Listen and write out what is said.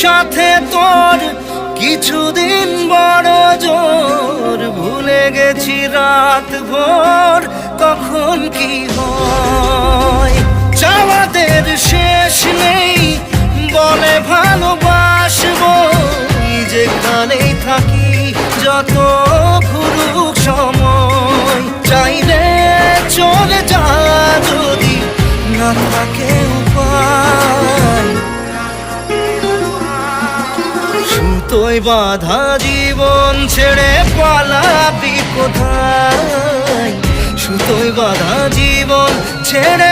সাথে তোর কিছুদিন বড় জোর, ভুলে গেছি রাত ভোর কখন কি হয়। চাওয়াদের শেষ নেই বলে ভালোবাসবো, যেখানেই থাকি যত ঘুরুক সময়। চাইলে চলে যা যদি না থাকে উপায়, সুতোয় বাঁধা জীবন ছেড়ে পালাবি কোথায়, সুতোয় বাঁধা জীবন ছেড়ে